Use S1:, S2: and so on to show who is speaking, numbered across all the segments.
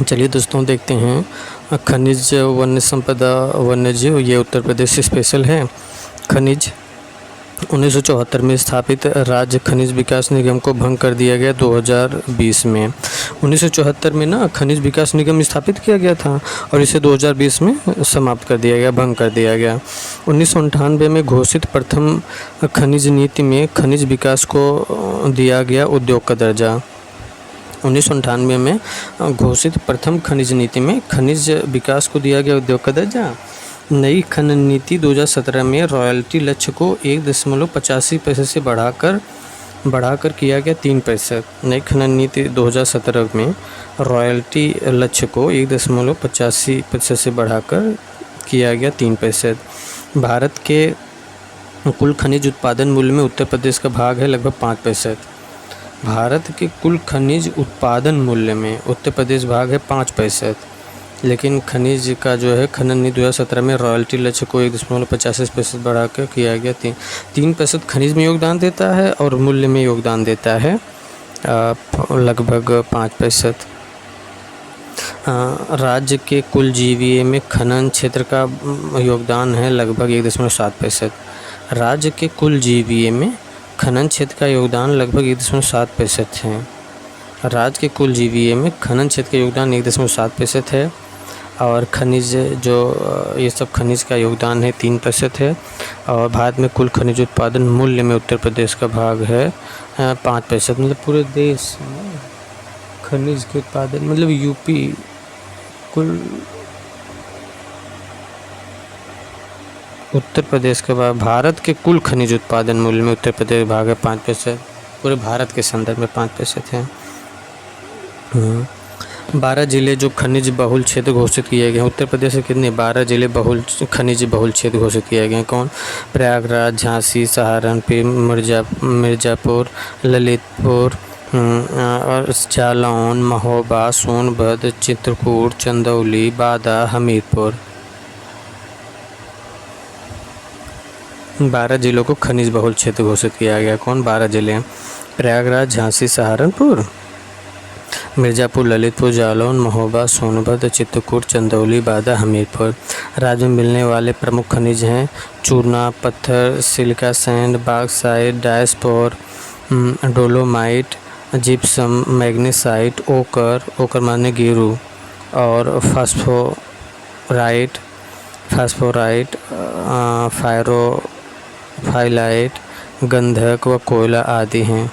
S1: चलिए दोस्तों, देखते हैं खनिज वन्य संपदा वन्यजीव, ये उत्तर प्रदेश स्पेशल है। खनिज 1974 में स्थापित राज्य खनिज विकास निगम को भंग कर दिया गया 2020 में। 1974 में ना खनिज विकास निगम स्थापित किया गया था और इसे 2020 में समाप्त कर दिया गया, भंग कर दिया गया। 1998 में घोषित प्रथम खनिज नीति में खनिज विकास को दिया गया उद्योग का दर्जा। 1998 में घोषित प्रथम खनिज नीति में खनिज विकास को दिया गया उद्योग का दर्जा। नई खनन नीति 2017 में रॉयल्टी लक्ष्य को 1.85% से बढ़ाकर किया गया 3%। नई खनन नीति 2017 में रॉयल्टी लक्ष्य को 1.85% से बढ़ाकर किया गया 3%। भारत के कुल खनिज उत्पादन मूल्य में उत्तर प्रदेश का भाग है लगभग 5%। भारत के कुल खनिज उत्पादन मूल्य में उत्तर प्रदेश भाग है 5%। लेकिन खनिज का जो है खनन नीति 2017 में रॉयल्टी लक्ष्य को 1.85% बढ़ाकर किया गया 3% खनिज में योगदान देता है और मूल्य में योगदान देता है लगभग 5%। राज्य के कुल जीवीए में खनन क्षेत्र का योगदान है लगभग 1.7%। राज्य के कुल जीवीए में खनन क्षेत्र का योगदान लगभग 1.7% है। राज्य के कुल जीवीए में खनन क्षेत्र का योगदान 1.7% है और खनिज जो ये सब खनिज का योगदान है 3% है। और भारत में कुल खनिज उत्पादन मूल्य में उत्तर प्रदेश का भाग है 5%। मतलब पूरे देश में खनिज के उत्पादन मतलब यूपी कुल उत्तर प्रदेश के बाद भारत के कुल खनिज उत्पादन मूल्य में उत्तर प्रदेश भाग है 5%। पूरे भारत के संदर्भ में 5% है। 12 जिले जो खनिज बहुल क्षेत्र घोषित किए गए। उत्तर प्रदेश के कितने 12 जिले खनिज बहुल क्षेत्र घोषित किए गए। कौन? प्रयागराज, झांसी, सहारनपुर, मिर्ज़ापुर, ललितपुर और जालौन, महोबा, सोनभद्र, चित्रकूट, चंदौली, बादा, हमीरपुर। 12 जिलों को खनिज बहुल क्षेत्र घोषित किया गया। कौन? 12 जिले प्रयागराज, झांसी, सहारनपुर, मिर्ज़ापुर, ललितपुर, जालौन, महोबा, सोनभद्र, चित्रकूट, चंदौली, बादा, हमीरपुर। राज्य में मिलने वाले प्रमुख खनिज हैं चूना पत्थर, silica sand, bauxite, diaspore, dolomite, gypsum, magnesite, ओकर माने गेरू और फास्फोराइट, फाइलाइट, गंधक व कोयला आदि हैं।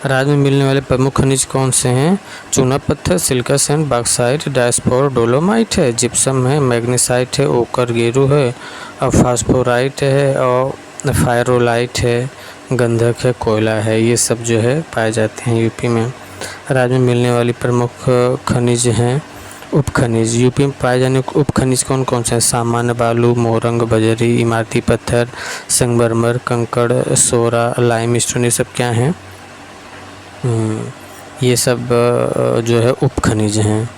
S1: राज्य में मिलने वाले प्रमुख खनिज कौन से हैं? चूना पत्थर, silica sand, bauxite, diaspore, dolomite है, जिप्सम है, मैग्नेसाइट है, ओकर गेरू है और फास्फोराइट है और फायरोलाइट है, गंधक है, कोयला है। ये सब जो है पाए जाते हैं यूपी में। राज्य में मिलने वाली प्रमुख खनिज हैं उपखनिज। यूपी में पाए जाने उप खनिज कौन कौन से हैं? सामान्य बालू, मोरंग, बजरी, इमारती पत्थर, संगमरमर, कंकड़, सोरा, लाइमस्टोन, ये सब क्या हैं? ये सब जो है उप खनिज हैं।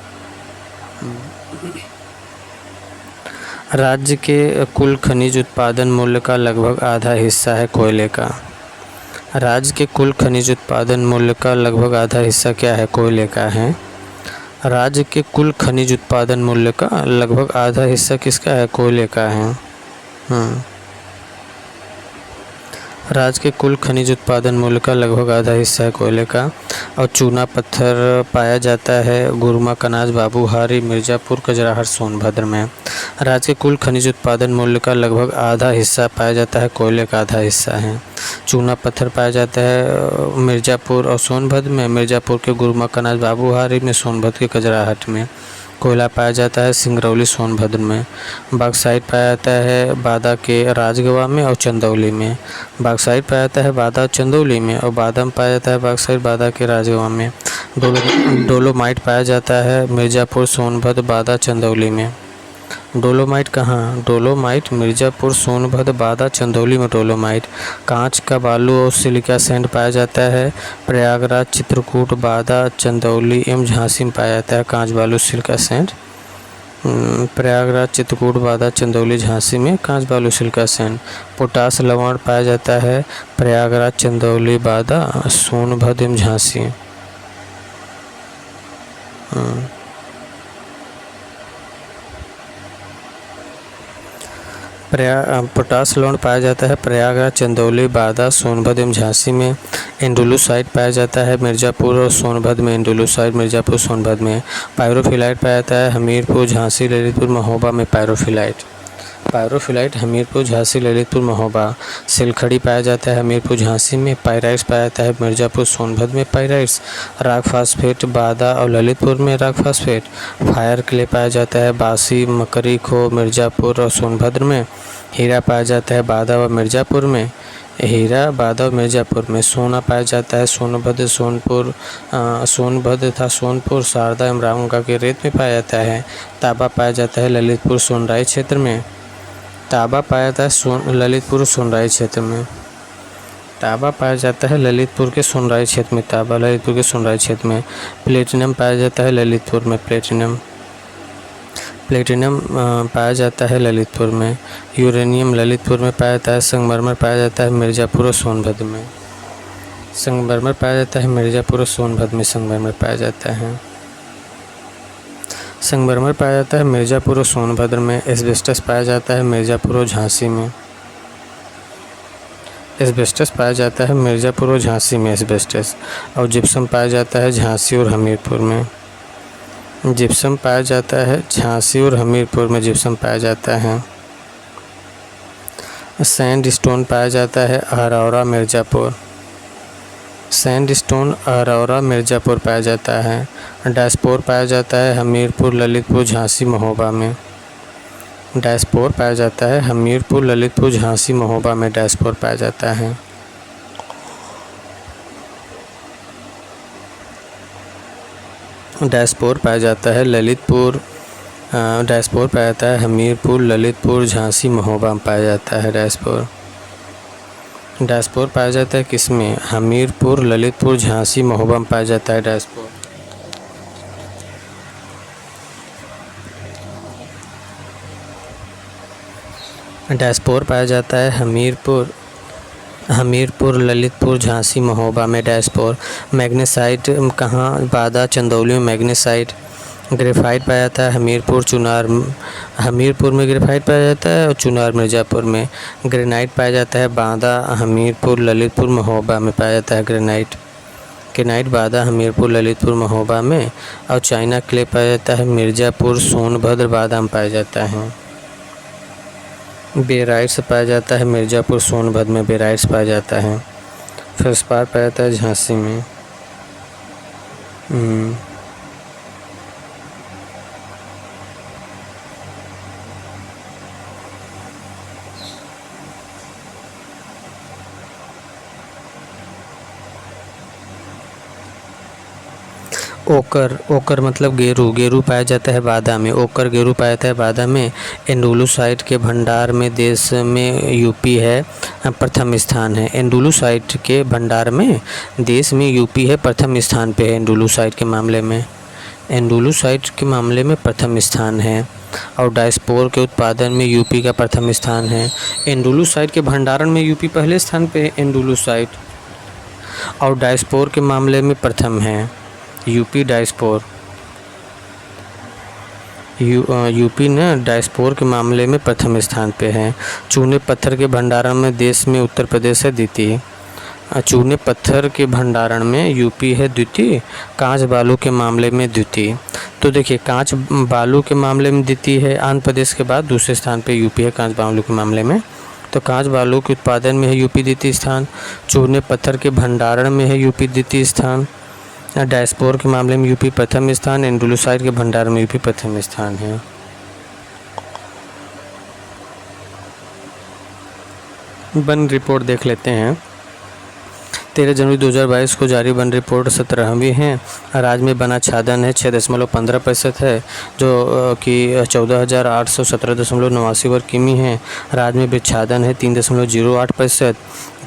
S1: राज्य के कुल खनिज उत्पादन मूल्य का लगभग आधा हिस्सा है कोयले का। राज्य के कुल खनिज उत्पादन मूल्य का लगभग आधा हिस्सा क्या है? कोयले का है। राज्य के कुल खनिज उत्पादन मूल्य का लगभग आधा हिस्सा किसका है? कोयले का है। राज्य के कुल खनिज उत्पादन मूल्य का लगभग आधा हिस्सा है कोयले का। और चूना पत्थर पाया जाता है गुरमा, कनाज, बाबूहारी, मिर्ज़ापुर, कजराहट, सोनभद्र में। राज्य के कुल खनिज उत्पादन मूल्य का लगभग आधा हिस्सा पाया जाता है कोयले का आधा हिस्सा है। चूना पत्थर पाया जाता है मिर्ज़ापुर और सोनभद्र में, मिर्ज़ापुर के गुरमा, कनाज, बाबूहारी में, सोनभद्र के कजराहट में। कोयला पाया जाता है सिंगरौली, सोनभद्र में। बॉक्साइट पाया जाता है बादा के राजगवा में और चंदौली में। बॉक्साइट पाया जाता है बादा, चंदौली में और बादा में पाया जाता है बॉक्साइट बादा के राजगवा में। डोलोमाइट पाया जाता है मिर्ज़ापुर, सोनभद्र, बादा, चंदौली में। डोलोमाइट कहाँ? डोलोमाइट मिर्ज़ापुर, सोनभद्र, बादा, चंदौली में डोलोमाइट। कांच का बालू और सिलिका सैंड पाया जाता है प्रयागराज, चित्रकूट, बादा, चंदौली एवं झांसी में पाया जाता है कांच, बालू, सिलिका सैंड। प्रयागराज, चित्रकूट, बादा, चंदौली, झांसी में कांच, बालू, सिलिका सैंड। पोटास लवण पाया जाता है प्रयागराज, चंदौली, बादा, सोनभद्र एवं झांसी। पोटास लवण पाया जाता है प्रयागराज, चंदौली, बादा, सोनभद्र एवं झांसी में। एंडोलूसाइड पाया जाता है मिर्ज़ापुर और सोनभद्र में। एंडोलूसाइड मिर्ज़ापुर, सोनभद्र में। पायरोफिलाइट पाया जाता है हमीरपुर, झांसी, ललितपुर, महोबा में। पायरोफिलाइट हमीरपुर, झांसी, ललितपुर, महोबा। सिलखड़ी पाया जाता है हमीरपुर, झांसी में। पायराइट्स पाया जाता है मिर्ज़ापुर, सोनभद्र में। पायराइट्स। राग फास्फेट बादा और ललितपुर में। राग फास्फेट। फायर क्ले पाया जाता है बासी, मकरी खो, मिर्ज़ापुर और सोनभद्र में। हीरा पाया जाता है बादा व मिर्ज़ापुर में। हीरा बादा और मिर्ज़ापुर में। सोना पाया जाता है सोनभद्र, सोनभद्र तथा सोनपुर, शारदा एवं रामगंगा के रेत में पाया जाता है। तांबा पाया जाता है ललितपुर, सोनराई क्षेत्र में। तांबा पाया जाता है ललितपुर, सोनराई क्षेत्र में। तांबा पाया जाता है ललितपुर के सोनराई क्षेत्र में। तांबा ललितपुर के सोनराई क्षेत्र में। प्लेटिनम पाया जाता है ललितपुर में। प्लेटिनम पाया जाता है ललितपुर में। यूरेनियम ललितपुर में पाया जाता है। संगमरमर पाया जाता है मिर्ज़ापुर और सोनभद्र में। संगमरमर पाया जाता है मिर्ज़ापुर और सोनभद्र में। संगमरमर पाया जाता है। संगमरमर पाया जाता है मिर्ज़ापुर और सोनभद्र में। एस्बेस्टस पाया जाता है मिर्ज़ापुर और झांसी में। एस्बेस्टस पाया जाता है मिर्ज़ापुर और झांसी में। एस्बेस्टस। और जिप्सम पाया जाता है झांसी और हमीरपुर में। जिप्सम पाया जाता है झांसी और हमीरपुर में। जिप्सम पाया जाता है। सैंडस्टोन पाया जाता है अरौरा, मिर्ज़ापुर। सैंडस्टोन अरौरा, मिर्ज़ापुर पाया जाता है। डायस्पोर पाया जाता है हमीरपुर, ललितपुर, झांसी, महोबा में। डायस्पोर पाया जाता है हमीरपुर, ललितपुर, झांसी, महोबा में। डायस्पोर पाया जाता है। डायस्पोर पाया जाता है ललितपुर। डायस्पोर पाया जाता है हमीरपुर, ललितपुर, झांसी, महोबा में पाया जाता है। डायस्पोर पाया जाता है किसमें? हमीरपुर, ललितपुर, झांसी, महोबा में पाया जाता है डायस्पोर। डायस्पोर पाया जाता है हमीरपुर, ललितपुर, झांसी, महोबा में। डायस्पोर। मैग्नेसाइट कहाँ? बादा, चंदौली में मैग्नेसाइट। ग्रेफाइट पाया जाता है हमीरपुर में ग्रेफाइट पाया जाता है और चुनार, मिर्ज़ापुर में। ग्रेनाइट पाया जाता है बादा, हमीरपुर, ललितपुर, महोबा में पाया जाता है। ग्रेनाइट बादा, हमीरपुर, ललितपुर, महोबा में। और चाइना क्ले पाया जाता है मिर्ज़ापुर, सोनभद्र, बादा में पाया जाता है। बेराइट्स पाया जाता है मिर्ज़ापुर, सोनभद्र में। बेराइट्स पाया जाता है। फेल्सपार पाया जाता है झांसी में। ओकर मतलब गेरू पाया जाता है बादा में। गेरू पाया जाता है बादा में। एंडोलूसाइड के भंडार में देश में यूपी है प्रथम स्थान है। एंडोलूसाइड के भंडार में देश में यूपी है प्रथम स्थान पे है। एंडोलूसाइड के मामले में प्रथम स्थान है। और डायस्पोर के उत्पादन में यूपी का प्रथम स्थान है। एंडोलूसाइड के भंडारण में यूपी पहले स्थान पे है। एंडोलूसाइड। और डायस्पोर के मामले में प्रथम है यूपी। डायस्पोर यूपी ने डायस्पोर के मामले में प्रथम स्थान पे है। चूने पत्थर के भंडारण में देश में उत्तर प्रदेश है द्वितीय। चूने पत्थर के भंडारण में यूपी है द्वितीय। कांच बालू के मामले में द्वितीय। तो देखिए, कांच बालू के मामले में द्वितीय है आंध्र प्रदेश के बाद। दूसरे स्थान पे यूपी है कांच बालू के मामले में। तो कांच बालू के उत्पादन में है यूपी द्वितीय स्थान। चूने पत्थर के भंडारण में है यूपी द्वितीय स्थान। डायस्पोर के मामले में यूपी प्रथम स्थान। एंडोलूसाइड के भंडार में यूपी प्रथम स्थान है। वन रिपोर्ट देख लेते हैं। 13 जनवरी 2022 को जारी वन रिपोर्ट 17वीं है। राज्य में बना छादन है 6.15% है, जो कि 14,817.89 वर्ग किमी है। राज्य में विच्छादन है 3.08%।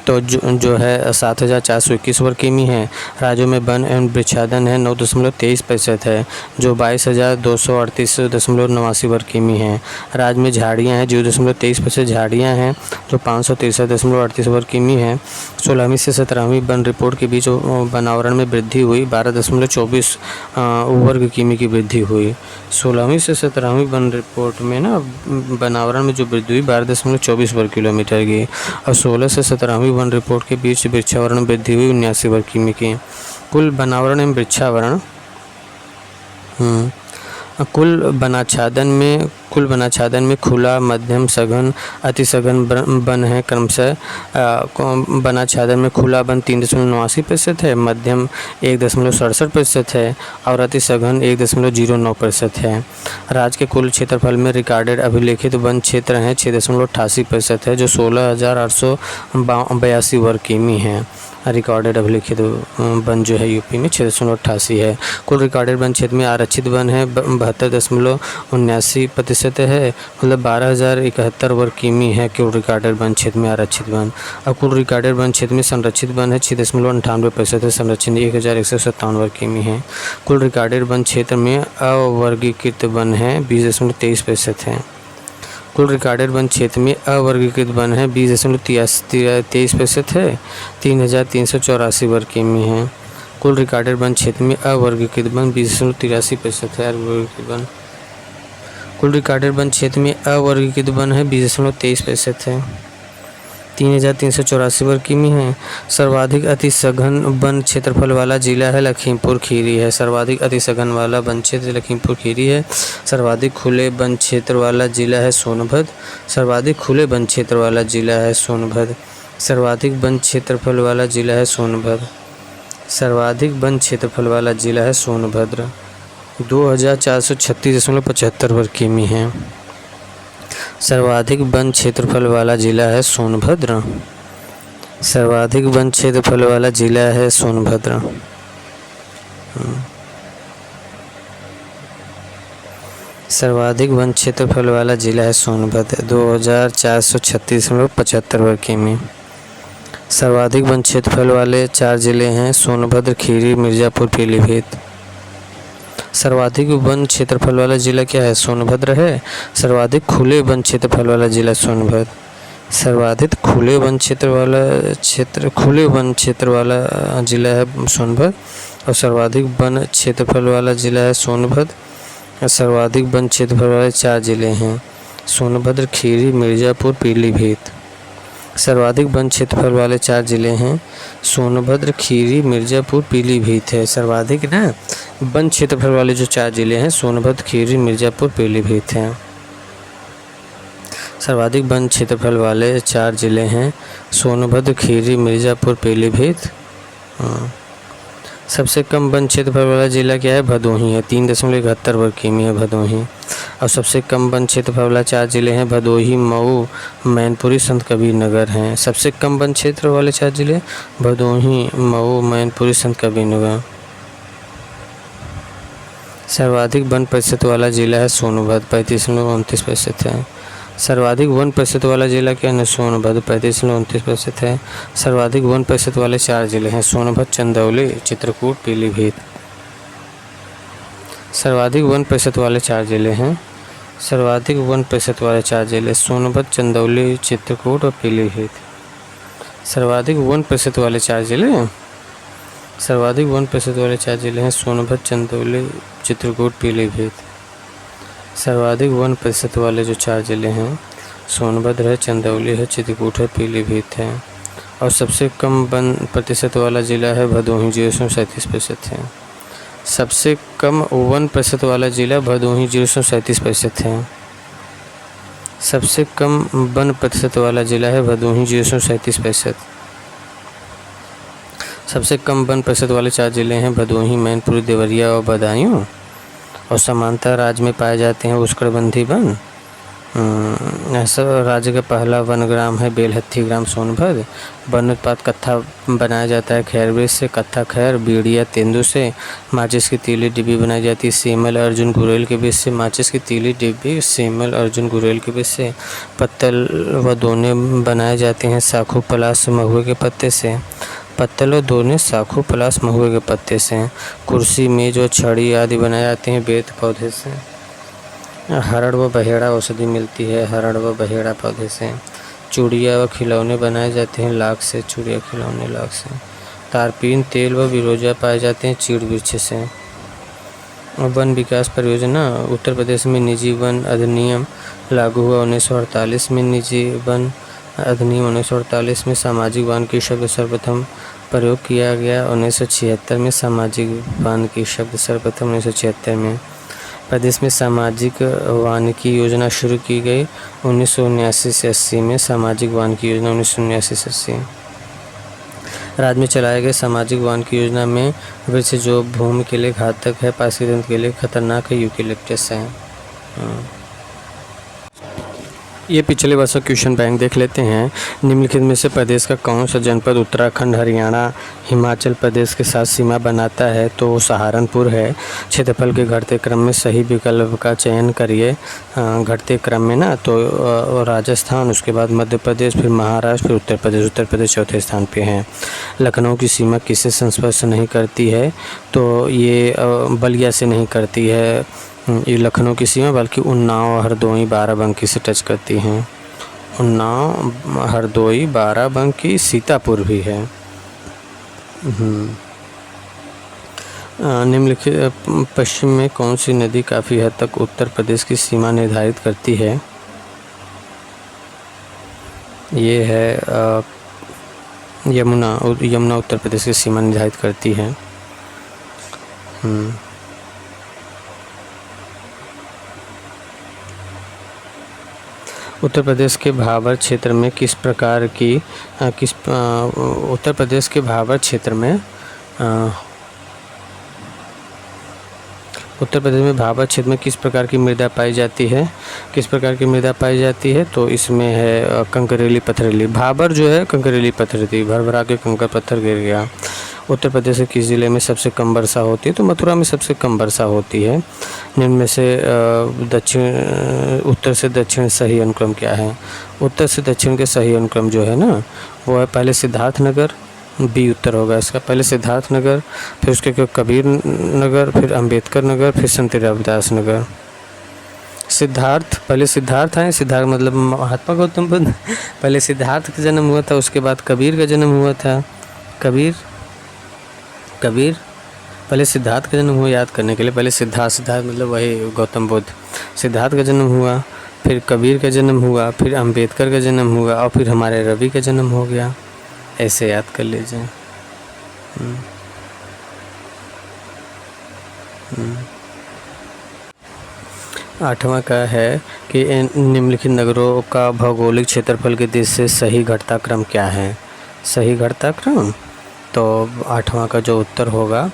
S1: तो जो है 7,421 वर्ग किमी है। राज्यों में वन एवं वृक्षादन है 9.23% है, जो 22,238.89 वर्ग किमी है। राज्य में झाड़ियाँ हैं 0.23% झाड़ियाँ हैं, जो 563.38 वर्ग किमी है। 16वीं से 17वीं वन रिपोर्ट के बीच वनावरण में वृद्धि हुई 12.24 वर्ग किमी की वृद्धि हुई। 16वीं से 17वीं वन रिपोर्ट में ना वनावरण में जो वृद्धि हुई 12.24 वर्ग किलोमीटर की, और 16 से 17वीं वन रिपोर्ट के बीच वृक्षावरण में वृद्धि हुई 79 वर्ग किमी की। कुल वनावरण एवं वृक्षावरण कुल वनाच्छादन में खुला, मध्यम, सघन, अति सघन वन है क्रमशः। वनाच्छादन में खुला वन 3.89% है, मध्यम 1.67% है और अति सघन 1.09% है। राज्य के कुल क्षेत्रफल में रिकॉर्डेड अभिलेखित वन क्षेत्र हैं 6.88% है, जो 16,882 वर्ग किमी है। रिकॉर्डेड अभिलेखित वन जो है यूपी में 6.88 है। कुल रिकॉर्डेड वन क्षेत्र में आरक्षित वन है 72.79% है, मतलब 12,071 वर्ग किमी है कुल रिकॉर्डेड वन क्षेत्र में आरक्षित वन। और कुल रिकॉर्डेड वन क्षेत्र में संरक्षित वन है 6.98% है, संरक्षित 1,157 वर्ग किमी है। कुल रिकॉर्डेड वन क्षेत्र में अवर्गीकृत वन है 20.23% है। कुल रिकॉर्डेड वन क्षेत्र में अवर्गीकृत वन है 20.23% है, 3,384 वर्ग किमी है। कुल रिकॉर्डेड वन क्षेत्र में अवर्गीकृत वन 20.83% है। कुल रिकॉर्डेड वन क्षेत्र में अवर्गीकृत वन है 20.23% है, 3,384 वर्ग किमी है। सर्वाधिक अति सघन वन क्षेत्रफल वाला जिला है लखीमपुर खीरी है। सर्वाधिक अति सघन वाला वन क्षेत्र लखीमपुर खीरी है। सर्वाधिक खुले वन क्षेत्र वाला जिला है सोनभद्र। सर्वाधिक खुले वन क्षेत्र वाला जिला है सोनभद्र। सर्वाधिक वन क्षेत्रफल वाला जिला है सोनभद्र। सर्वाधिक वन क्षेत्रफल वाला जिला है सोनभद्र, 2,436.75 वर्ग किमी है। सर्वाधिक वन क्षेत्रफल वाला जिला है सोनभद्र। सर्वाधिक वन क्षेत्रफल वाला जिला है सोनभद्र। सर्वाधिक वन क्षेत्रफल वाला जिला है सोनभद्र, 2,436.75 वर्ग किमी। सर्वाधिक वन क्षेत्रफल वाले 4 जिले हैं सोनभद्र, खीरी, मिर्ज़ापुर, पीलीभीत। सर्वाधिक वन क्षेत्रफल वाला जिला क्या है? सोनभद्र है। सर्वाधिक खुले वन क्षेत्रफल वाला जिला सोनभद्र। सर्वाधिक खुले वन क्षेत्र वाला जिला है सोनभद्र। और सर्वाधिक वन क्षेत्रफल वाला जिला है सोनभद्र। और सर्वाधिक वन क्षेत्रफल वाले 4 जिले हैं सोनभद्र, खीरी, मिर्ज़ापुर, पीलीभीत। सर्वाधिक वन क्षेत्रफल वाले 4 जिले हैं सोनभद्र, खीरी, मिर्ज़ापुर, पीलीभीत है। सर्वाधिक ना वन क्षेत्रफल वाले जो 4 जिले हैं सोनभद्र, खीरी, मिर्ज़ापुर, पीलीभीत हैं। सर्वाधिक वन क्षेत्रफल वाले 4 जिले हैं सोनभद्र, खीरी, मिर्ज़ापुर, पीलीभीत। सबसे कम वन क्षेत्रफल वाला जिला क्या है? भदोही है, 3.71 वर्ग किमी है भदोही। और सबसे कम वन क्षेत्रफल वाला 4 जिले हैं भदोही, मऊ, मैनपुरी, संत कबीर नगर हैं। सबसे कम वन क्षेत्र वाले 4 जिले भदोही, मऊ, मैनपुरी, संत कबीर नगर। सर्वाधिक वन प्रतिशत वाला जिला है सोनभद्र, 35.29% है। सर्वाधिक वन प्रतिशत वाला जिला क्या है? सोनभद्र, 35.29% है। सर्वाधिक वन प्रतिशत वाले 4 जिले हैं सोनभद्र, चंदौली, चित्रकूट, पीलीभीत। सर्वाधिक वन प्रतिशत वाले 4 जिले हैं सर्वाधिक वन प्रतिशत वाले 4 जिले सोनभद्र, चंदौली, चित्रकूट और पीलीभीत। सर्वाधिक वन प्रतिशत वाले 4 जिले सर्वाधिक वन प्रतिशत वाले 4 जिले हैं सोनभद्र, चंदौली, चित्रकूट, पीलीभीत। सर्वाधिक वन प्रतिशत वाले जो 4 जिले हैं सोनभद्र है, चंदौली है, चित्रकूट है, पीलीभीत है। और सबसे कम वन प्रतिशत वाला जिला है भदोही, 0.37% है। सबसे कम वन प्रतिशत वाला जिला भदोही, 0.37% है। सबसे कम वन प्रतिशत वाला जिला है भदोही, 0.37%। सबसे कम वन प्रतिशत वाले 4 जिले हैं भदोही, मैनपुरी, देवरिया और बदायूं। और समांतर राज्य में पाए जाते हैं उष्णकटिबंधीय वन। ऐसा राज्य का पहला वनग्राम है बेलहत्थी ग्राम सोनभद्र। वन उत्पाद कत्था बनाया जाता है खैर वृक्ष से, कत्था खैर, बीड़ी या तेंदू से। माचिस की तीली डिब्बी बनाई जाती है सेमल अर्जुन गुरेल के बीज से। माचिस की तीली डिब्बी सेमल अर्जुन गुरेल के बीज से। पत्तल व दोने बनाए जाते हैं साखू पलाश महुए के पत्ते से। पत्तल व दोने साखू पलाश महुए के पत्ते से। कुर्सी मेज और छड़ी आदि बनाए जाते हैं बेत पौधे से। हरड़ व बहेड़ा औषधि मिलती है हरड़ व बहेड़ा पौधे से। चूड़ियाँ व खिलौने बनाए जाते हैं लाख से। चूड़ियाँ खिलौने लाख से। तारपीन तेल व बिरोजा पाए जाते हैं चीड़ वृक्ष से। वन विकास परियोजना उत्तर प्रदेश में निजी वन अधिनियम लागू हुआ 1948 में। निजी वन अधिनियम 1948 में। सामाजिक वन की शब्द सर्वप्रथम प्रयोग किया गया 1976 में। सामाजिक वन की शब्द सर्वप्रथम 1976 में। प्रदेश में सामाजिक वानिकी योजना शुरू की गई 1979 से 80 में। सामाजिक वानिकी योजना 1979 से 80। राज्य में चलाए गए सामाजिक वानिकी योजना में वृक्ष जो भूमि के लिए घातक है, पारिस्थितिक तंत्र के लिए खतरनाक है, यूकेलिप्टस है। ये पिछले वर्ष का क्वेश्चन बैंक देख लेते हैं। निम्नलिखित में से प्रदेश का कौन सा जनपद उत्तराखंड, हरियाणा, हिमाचल प्रदेश के साथ सीमा बनाता है? तो वो सहारनपुर है। क्षेत्रफल के घटते क्रम में सही विकल्प का चयन करिए। घटते क्रम में ना तो राजस्थान, उसके बाद मध्य प्रदेश, फिर महाराष्ट्र, फिर उत्तर प्रदेश। उत्तर प्रदेश चौथे स्थान पे है। लखनऊ की सीमा किससे संस्पर्श नहीं करती है? तो ये बलिया से नहीं करती है ये लखनऊ की सीमा, बल्कि उन्नाव, हरदोई, बाराबंकी से टच करती हैं। उन्नाव, हरदोई, बाराबंकी, सीतापुर भी है। निम्नलिखित पश्चिम में कौन सी नदी काफ़ी हद तक उत्तर प्रदेश की सीमा निर्धारित करती है? ये है यमुना। यमुना उत्तर प्रदेश की सीमा निर्धारित करती है। उत्तर प्रदेश के भाबर क्षेत्र में किस प्रकार की उत्तर प्रदेश के भाबर क्षेत्र में उत्तर प्रदेश में भाबर क्षेत्र में किस प्रकार की मृदा पाई जाती है? किस प्रकार की मृदा पाई जाती है? तो इसमें है कंकरेली पथरीली। भाबर जो है कंकरेली पथरीली, भर भरा के कंकर पत्थर गिर गया। उत्तर प्रदेश के किस ज़िले में सबसे कम वर्षा होती है? तो मथुरा में सबसे कम वर्षा होती है। निम्न में से उत्तर से दक्षिण सही अनुक्रम क्या है? उत्तर से दक्षिण के सही अनुक्रम जो है ना वो है पहले सिद्धार्थ नगर, बी उत्तर होगा इसका। पहले सिद्धार्थ नगर, फिर उसके कबीर नगर, फिर अंबेडकर नगर, फिर संत रविदास नगर। सिद्धार्थ, पहले सिद्धार्थ आए। सिद्धार्थ मतलब महात्मा गौतम बुद्ध। पहले सिद्धार्थ का जन्म हुआ था, उसके बाद कबीर का जन्म हुआ था। कबीर पहले सिद्धार्थ का जन्म हुआ, याद करने के लिए। पहले सिद्धार्थ मतलब वही गौतम बुद्ध। सिद्धार्थ का जन्म हुआ, फिर कबीर का जन्म हुआ, फिर अंबेडकर का जन्म हुआ, और फिर हमारे रवि का जन्म हो गया। ऐसे याद कर लीजिए। आठवां का है कि निम्नलिखित नगरों का भौगोलिक क्षेत्रफल के दृष्टि से सही घटता क्रम क्या है? सही घटता क्रम, तो आठवां का जो उत्तर होगा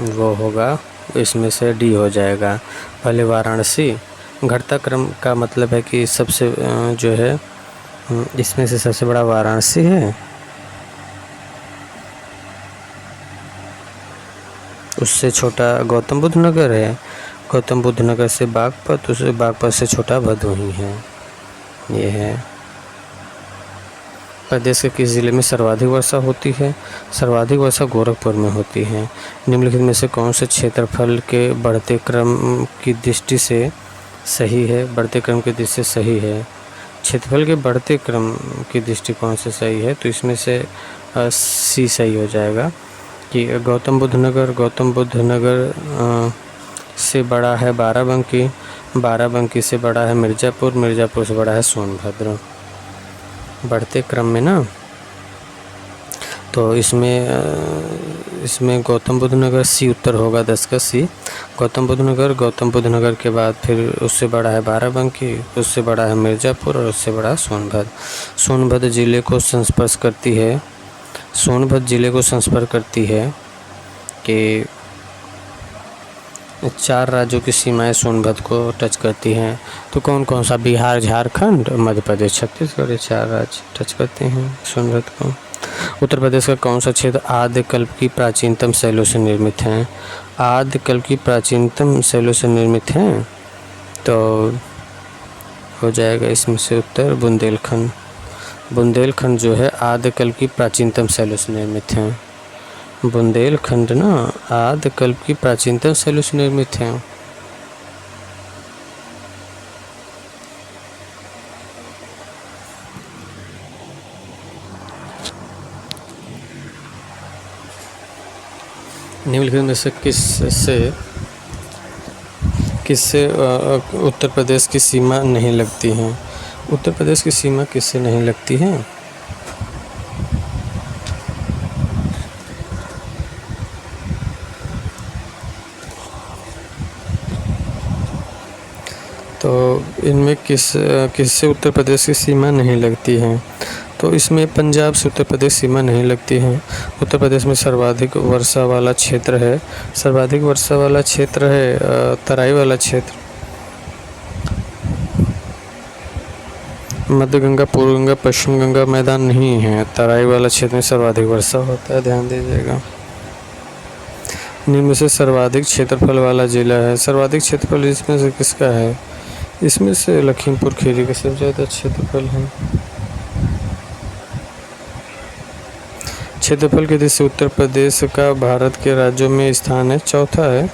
S1: वो होगा इसमें से डी हो जाएगा। पहले वाराणसी। घटता क्रम का मतलब है कि सबसे जो है इसमें से सबसे बड़ा वाराणसी है, उससे छोटा गौतम बुद्ध नगर है, गौतम बुद्ध नगर से बागपत, उससे बागपत से छोटा भदोही है। ये है। प्रदेश के किस ज़िले में सर्वाधिक वर्षा होती है? सर्वाधिक वर्षा गोरखपुर में होती है। निम्नलिखित में से कौन से क्षेत्रफल के बढ़ते क्रम की दृष्टि से सही है? बढ़ते क्रम की दृष्टि से सही है। क्षेत्रफल के बढ़ते क्रम की दृष्टिकोण से सही है, तो इसमें से सी सही हो जाएगा कि गौतम बुद्ध नगर से बड़ा है बाराबंकी, बाराबंकी से बड़ा है मिर्ज़ापुर, मिर्ज़ापुर से बड़ा है सोनभद्र। बढ़ते क्रम में ना तो इसमें गौतम बुद्ध नगर सी उत्तर होगा, 10 का सी। गौतम बुद्ध नगर के बाद फिर उससे बड़ा है बाराबंकी, उससे बड़ा है मिर्ज़ापुर, और उससे बड़ा है सोनभद्र। सोनभद्र ज़िले को संस्पर्श करती है कि 4 राज्यों की सीमाएं सोनभद्र को टच करती हैं। तो कौन कौन सा? बिहार, झारखंड, मध्य प्रदेश, छत्तीसगढ़, ये 4 राज्य टच करते हैं सोनभद्र को। उत्तर प्रदेश का कौन सा क्षेत्र आद्यकल्प की प्राचीनतम शैलों से निर्मित है? आद्यकल्प की प्राचीनतम शैलों से निर्मित है तो हो जाएगा इसमें से उत्तर बुंदेलखंड। बुंदेलखंड जो है आद्यकल्प की प्राचीनतम शैलों से निर्मित है। बुंदेलखंड ना आद्यकल्प की प्राचीनतम शैलों से निर्मित है। निम्नलिखित में से किससे उत्तर प्रदेश की सीमा नहीं लगती है? उत्तर प्रदेश की सीमा किससे नहीं लगती है? तो इनमें किससे उत्तर प्रदेश की सीमा नहीं लगती है? तो इसमें पंजाब से उत्तर प्रदेश सीमा नहीं लगती है। उत्तर प्रदेश में सर्वाधिक वर्षा वाला क्षेत्र है, सर्वाधिक वर्षा वाला क्षेत्र है तराई वाला क्षेत्र। मध्य गंगा, पूर्व गंगा, पश्चिम गंगा मैदान नहीं है। तराई वाला क्षेत्र में सर्वाधिक वर्षा होता है, ध्यान दीजिएगा। निम्न में से सर्वाधिक क्षेत्रफल वाला जिला है। सर्वाधिक क्षेत्रफल इसमें से किसका है? इसमें से लखीमपुर खीरी का सबसे ज़्यादा क्षेत्रफल है। क्षेत्रफल के दृष्टि से उत्तर प्रदेश का भारत के राज्यों में स्थान है, चौथा है।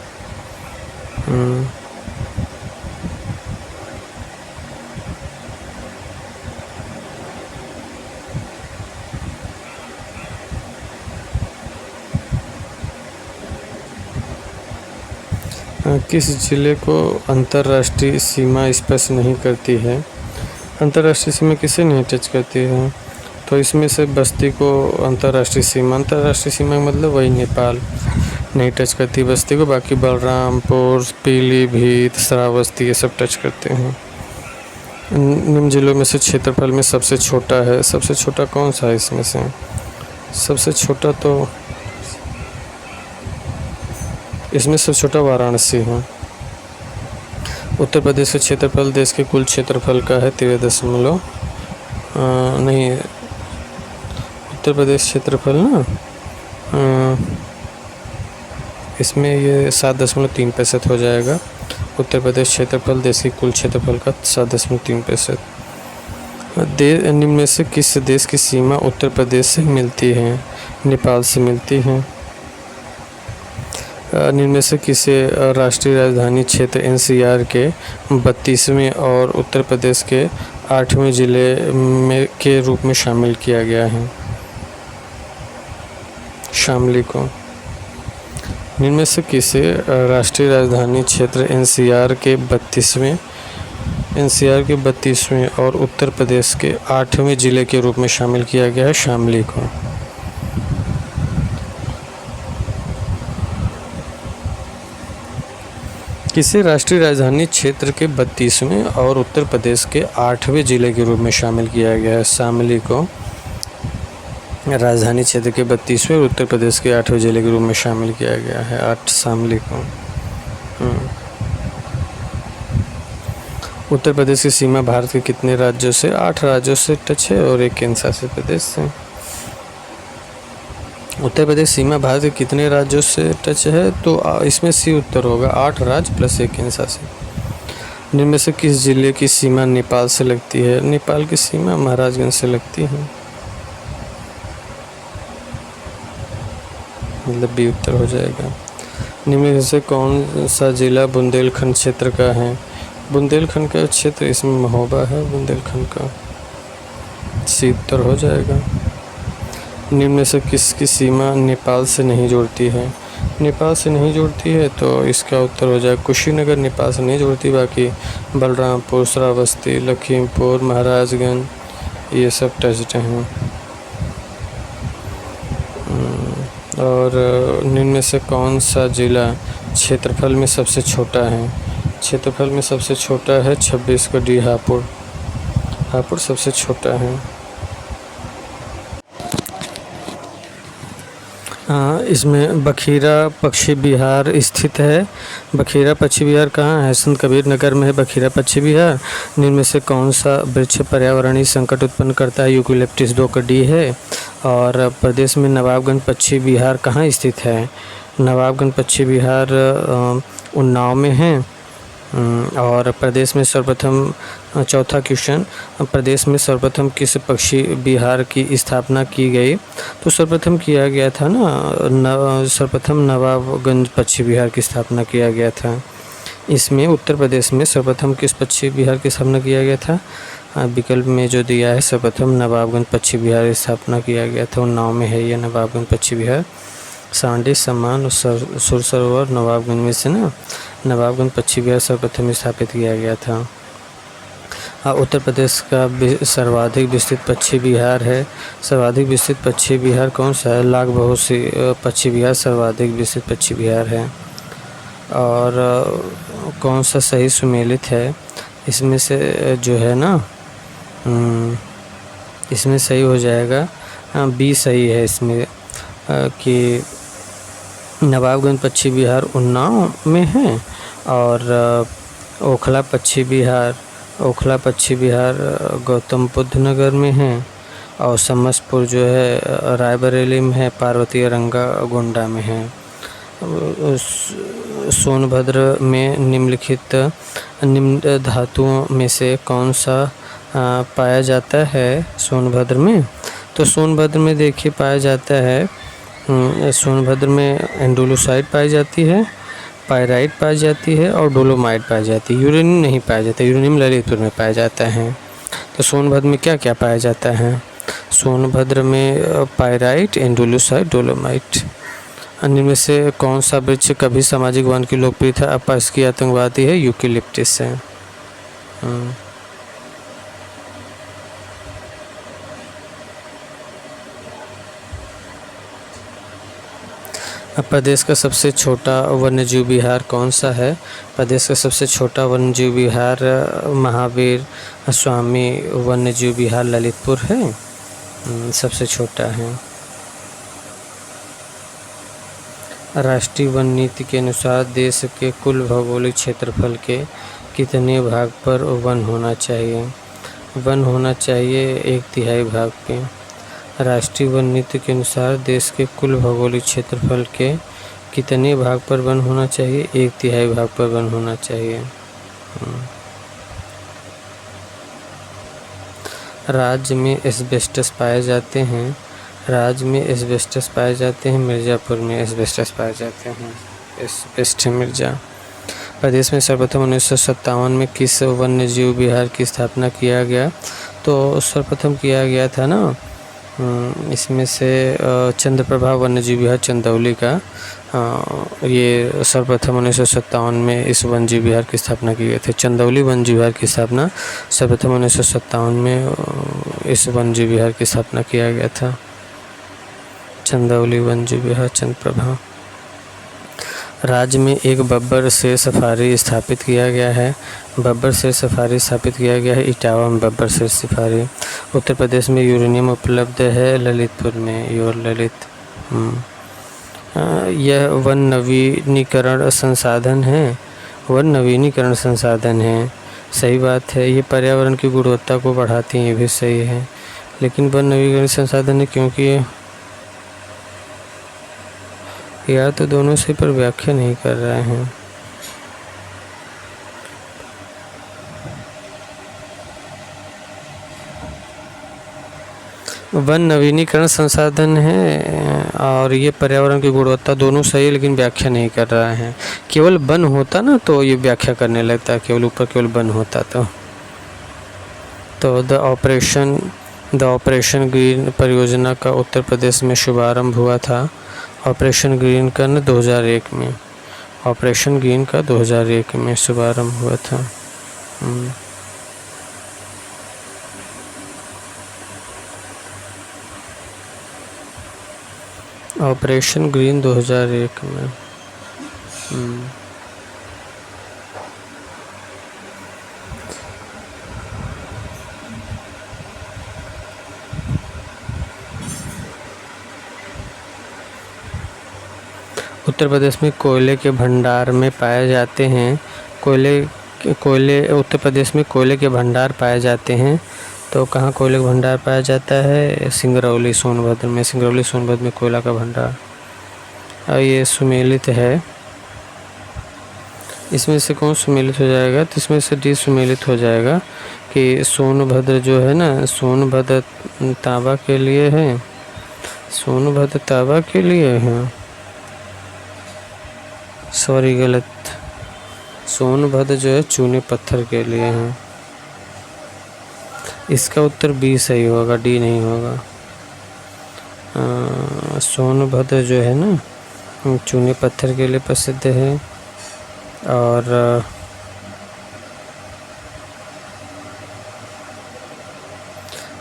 S1: किस जिले को अंतर्राष्ट्रीय सीमा स्पर्श नहीं करती है? अंतर्राष्ट्रीय सीमा किसे नहीं टच करती है? तो इसमें से बस्ती को अंतर्राष्ट्रीय सीमा का मतलब वही नेपाल नहीं टच करती बस्ती को। बाकी बलरामपुर, पीलीभीत, श्रावस्ती ये सब टच करते हैं। निम्न जिलों में से क्षेत्रफल में सबसे छोटा है। सबसे छोटा कौन सा है इसमें से? सबसे छोटा तो इसमें सबसे छोटा वाराणसी है। उत्तर प्रदेश का क्षेत्रफल देश के कुल क्षेत्रफल का है 13 नहीं, उत्तर प्रदेश क्षेत्रफल ना इसमें ये 7.3% हो जाएगा। उत्तर प्रदेश क्षेत्रफल देश के कुल क्षेत्रफल का 7.3%। निम्न में से किस देश की सीमा उत्तर प्रदेश से मिलती है? नेपाल से मिलती है। निम्न में से किसे राष्ट्रीय राजधानी क्षेत्र NCR के 32वें और उत्तर प्रदेश के 8वें जिले में के रूप में शामिल किया गया है? शामली को। निम्न में से किसे राष्ट्रीय राजधानी क्षेत्र NCR के 32वें और उत्तर प्रदेश के 8वें जिले के रूप में शामिल किया गया है? शामली को। किसे राष्ट्रीय राजधानी क्षेत्र के 32वें और उत्तर प्रदेश के 8वें जिले के रूप में शामिल किया गया है? शामली को राजधानी क्षेत्र के 32वें और उत्तर प्रदेश के 8वें जिले के रूप में शामिल किया गया है। 8 शामली को। उत्तर प्रदेश की सीमा भारत के कितने राज्यों से? 8 राज्यों से टच है और 1 केंद्र शासित प्रदेश से। उत्तर प्रदेश सीमा भारत के कितने राज्यों से टच है? तो इसमें सी उत्तर होगा, 8 राज्य प्लस 1 केंद्र शासित। निम्न में से किस जिले की सीमा नेपाल से लगती है? नेपाल की सीमा महाराजगंज से लगती है, मतलब बी उत्तर हो जाएगा। निम्न में से कौन सा जिला बुंदेलखंड क्षेत्र का है? बुंदेलखंड का क्षेत्र इसमें महोबा है, बुंदेलखंड का, सी उत्तर हो जाएगा। निम्न में से किसकी सीमा नेपाल से नहीं जोड़ती है? नेपाल से नहीं जोड़ती है तो इसका उत्तर हो जाएगा कुशीनगर नेपाल से नहीं जोड़ती। बाकी बलरामपुर, श्रावस्ती, लखीमपुर, महाराजगंज ये सब टच्ड हैं। और निम्न में से कौन सा जिला क्षेत्रफल में सबसे छोटा है? क्षेत्रफल में सबसे छोटा है छत्तीसगढ़ हापुड़। हापुड़ सबसे छोटा है। इसमें बखीरा पक्षी विहार स्थित है। बखीरा पक्षी विहार कहाँ है? संत कबीर नगर में है बखीरा पक्षी विहार। निम्न में से कौन सा वृक्ष पर्यावरणीय संकट उत्पन्न करता है? यूकेलिप्टस 2 का डी है। और प्रदेश में नवाबगंज पक्षी विहार कहाँ स्थित है? नवाबगंज पक्षी विहार उन्नाव में है। और प्रदेश में सर्वप्रथम चौथा क्वेश्चन, प्रदेश में सर्वप्रथम किस पक्षी विहार की स्थापना की गई? तो सर्वप्रथम किया गया था ना, सर्वप्रथम नवाबगंज पक्षी विहार की स्थापना किया गया था। इसमें उत्तर प्रदेश में सर्वप्रथम किस पक्षी विहार की स्थापना किया गया था? विकल्प में जो दिया है सर्वप्रथम नवाबगंज पक्षी विहार की स्थापना किया गया था। उन्नाव में है ये नवाबगंज पक्षी विहार। सांडी सम्मान सुर सरोवर नवाबगंज में से ना नवाबगंज पक्षी विहार सर्वप्रथम स्थापित किया गया था। उत्तर प्रदेश का सर्वाधिक विस्तृत पक्षी विहार है। सर्वाधिक विस्तृत पक्षी विहार कौन सा है? लाख बहुसी पक्षी विहार सर्वाधिक विस्तृत पक्षी विहार है। और कौन सा सही सुमेलित है? इसमें से जो है ना इसमें सही हो जाएगा बी सही है इसमें कि नवाबगंज पक्षी विहार उन्नाव में है। और ओखला पक्षी विहार गौतम बुद्ध नगर में है। और समसपुर जो है रायबरेली में है। पार्वती रंगा गोंडा में है। सोनभद्र में निम्नलिखित निम्न धातुओं में से कौन सा पाया जाता है? सोनभद्र में तो सोनभद्र में देखिए पाया जाता है, सोनभद्र में एंडोलूसाइड पाई जाती है, पायराइट पाई जाती है और डोलोमाइट पाई जाती है। यूरेनियम नहीं पाया जाता। यूरेनियम ललितपुर में पाया जाता है। तो सोनभद्र में क्या क्या पाया जाता है? सोनभद्र में पायराइट, एंडोलूसाइड, डोलोमाइट। अन्य में से कौन सा वृक्ष कभी सामाजिक वन की लोकप्रियता अपासकी आतंकवादी है? यूकेलिप्टस है। प्रदेश का सबसे छोटा वन्यजीव विहार कौन सा है? प्रदेश का सबसे छोटा वन्यजीव विहार महावीर स्वामी वन्यजीव विहार ललितपुर है, सबसे छोटा है। राष्ट्रीय वन नीति के अनुसार देश के कुल भौगोलिक क्षेत्रफल के कितने भाग पर वन होना चाहिए? वन होना चाहिए 1/3 भाग पे। राष्ट्रीय वन नीति के अनुसार देश के कुल भौगोलिक क्षेत्रफल के कितने भाग पर वन होना चाहिए? 1/3 भाग पर वन होना चाहिए। राज्य में एस्बेस्टस पाए जाते हैं। राज्य में एस्बेस्टस पाए जाते हैं। मिर्ज़ापुर में एस्बेस्टस पाए जाते हैं। एस्बेस्ट मिर्ज़ा। प्रदेश में सर्वप्रथम 1957 में किस वन्यजीव विहार की स्थापना किया गया? तो सर्वप्रथम किया गया था ना इसमें से चंद्रप्रभा वन्यजीव विहार चंदौली का, ये सर्वप्रथम 1957 में इस वन्यजीव विहार की स्थापना की गई थी। चंदौली वन्यजीव विहार की स्थापना सर्वप्रथम 1957 में इस वन्यजीव विहार की स्थापना किया गया था। चंदौली वन्यजीव विहार चंद्रप्रभा। राज्य में एक बब्बर शेर सफारी स्थापित किया गया है। बब्बर शेर सफारी स्थापित किया गया है इटावा में बब्बर शेर सफारी। उत्तर प्रदेश में यूरेनियम उपलब्ध है ललितपुर में, योर ललित। यह वन नवीनीकरण संसाधन है। वन नवीनीकरण संसाधन है, सही बात है। ये पर्यावरण की गुणवत्ता को बढ़ाती हैं, ये भी सही है। लेकिन वन नवीनीकरण संसाधन है क्योंकि यार तो दोनों से पर व्याख्या नहीं कर रहे हैं। वन नवीनीकरण संसाधन है और ये पर्यावरण की गुणवत्ता, दोनों सही, लेकिन व्याख्या नहीं कर रहा है। केवल वन होता ना तो ये व्याख्या करने लगता, केवल ऊपर केवल वन होता तो द ऑपरेशन ग्रीन परियोजना का उत्तर प्रदेश में शुभारंभ हुआ था। ऑपरेशन ग्रीन का 2001 में, ऑपरेशन ग्रीन का 2001 में शुभारंभ हुआ था। ऑपरेशन ग्रीन 2001 में। उत्तर प्रदेश में कोयले के भंडार में पाए जाते हैं। कोयले उत्तर प्रदेश में कोयले के भंडार पाए जाते हैं। तो कहाँ कोयले का भंडार पाया जाता है? सिंगरौली सोनभद्र में। सिंगरौली सोनभद्र में कोयला का भंडार। और ये सुमेलित है। इसमें से कौन सुमेलित हो जाएगा? तो इसमें से डी सुमेलित हो जाएगा कि सोनभद्र जो है ना, सोनभद्र तांबा के लिए है। सोनभद्र तांबा के लिए है, सॉरी गलत। सोनभद्र जो है चूने पत्थर के लिए है। इसका उत्तर बी सही होगा, डी नहीं होगा। सोनभद्र जो है ना चूने पत्थर के लिए प्रसिद्ध है। और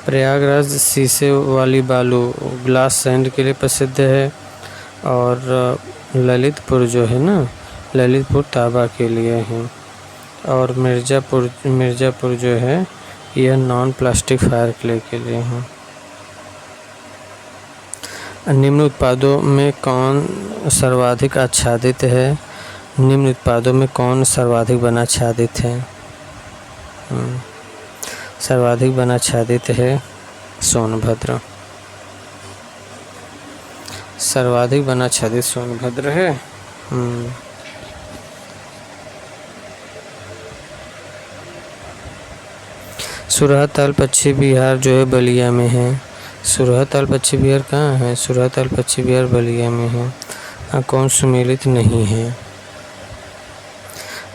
S1: प्रयागराज शीशे वाली बालू ग्लास सैंड के लिए प्रसिद्ध है। और ललितपुर जो है ना, ललितपुर तांबा के लिए है। और मिर्ज़ापुर जो है यह नॉन प्लास्टिक फायर क्ले के लिए है। निम्न उत्पादों में कौन सर्वाधिक आच्छादित है? निम्न उत्पादों में कौन सर्वाधिक वनाच्छादित है? सर्वाधिक वनाच्छादित है सोनभद्र। सर्वाधिक वनाच्छादित सोनभद्र है। सुरहताल पश्चिम बिहार जो है बलिया में है। सुरहताल पश्चिम बिहार कहाँ है? सुरहताल पश्चिम बिहार बलिया में है। कौन सुमेलित नहीं है?